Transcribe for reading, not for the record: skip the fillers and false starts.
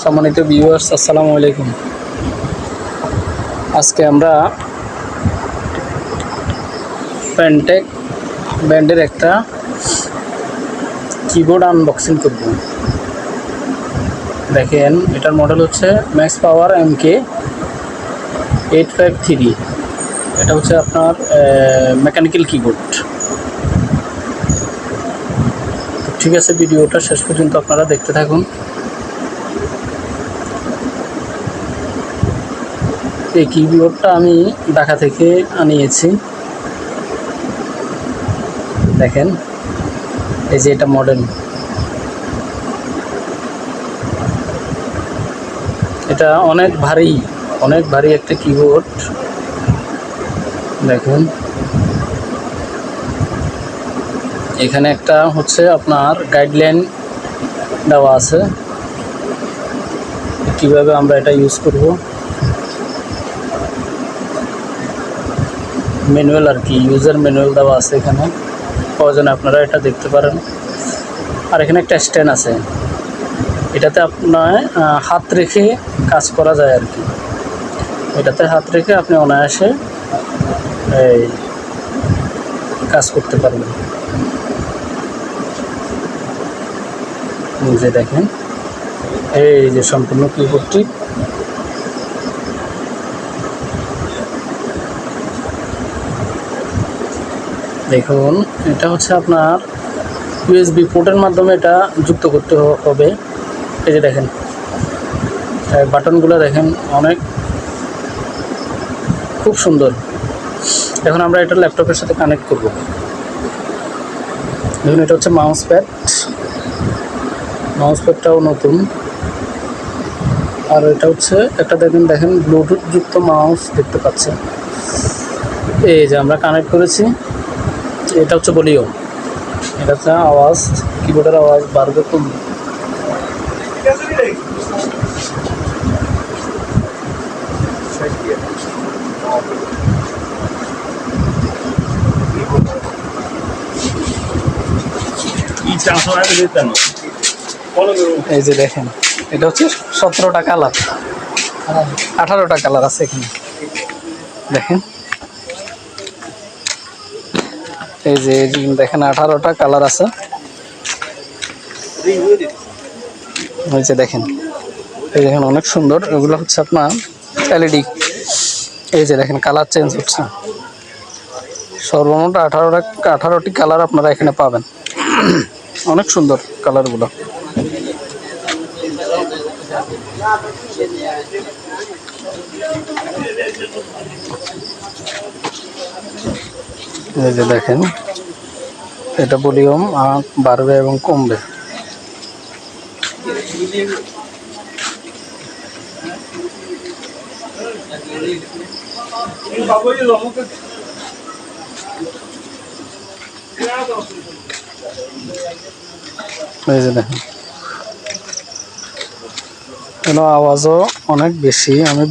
সম্মানিত ভিউয়ার্স, আসসালামু আলাইকুম। আজকে আমরা পেন্টেক ব্র্যান্ডের একটা কিবোর্ড আনবক্সিং করব। দেখেন, এটার মডেল হচ্ছে ম্যাক্স পাওয়ার MK853। এটা হচ্ছে আপনার মেকানিক্যাল কিবোর্ড। ঠিক আছে, ভিডিওটা শেষ পর্যন্ত আপনারা দেখতে থাকুন। এই কিবোর্ডটা আমি ঢাকা থেকে আনিয়েছি। দেখেন, এই যে এটা মডেল। এটা অনেক ভারী একটা কিবোর্ড। দেখুন, এখানে একটা হচ্ছে আপনার গাইডলাইন দেওয়া আছে কিভাবে আমরা এটা ইউজ করব। ম্যানুয়াল আর কি, ইউজার ম্যানুয়াল দেওয়া আছে এখানে, প্রয়োজনে আপনারা এটা দেখতে পারেন। আর এখানে একটা স্ট্যান্ড আছে, এটাতে আপনার হাত রেখে কাজ করা যায় আর কি। এটাতে হাত রেখে আপনি অনায়াসে এই কাজ করতে পারবেন। যে দেখেন, এই যে সম্পূর্ণ কিবোর্ডটি। দেখুন, এটা হচ্ছে আপনার USB পোর্টের মাধ্যমে এটা যুক্ত করতে হবে। এই যে দেখেন, বাটনগুলো দেখেন, অনেক খুব সুন্দর। এখন আমরা এটা ল্যাপটপের সাথে কানেক্ট করব। দেখুন, এটা হচ্ছে মাউস প্যাডটাও নতুন। আর এটা হচ্ছে একটা দেখেন ব্লুটুথ যুক্ত মাউস দেখতে পাচ্ছেন। এই যে আমরা কানেক্ট করেছি। এটা হচ্ছে ভলিউম। এটা হচ্ছে আওয়াজ, কিবোর্ডের আওয়াজ বাড়বে কমবে। এই যে দেখেন, এটা হচ্ছে 17টা কালার, 18টা কালার আছে এখানে। দেখেন, এই যে দেখেন 18টা কালার আছে। এই যে দেখেন, অনেক সুন্দর। এগুলো হচ্ছে আপনার LED। এই যে দেখেন, কালার চেঞ্জ হচ্ছে। সর্বমোট 18টি কালার আপনারা এখানে পাবেন। অনেক সুন্দর কালারগুলো। এই যে দেখেন, এটা ভলিউম বাড়বে এবং কমবে। এই যে দেখেন, আওয়াজও অনেক বেশি। আমি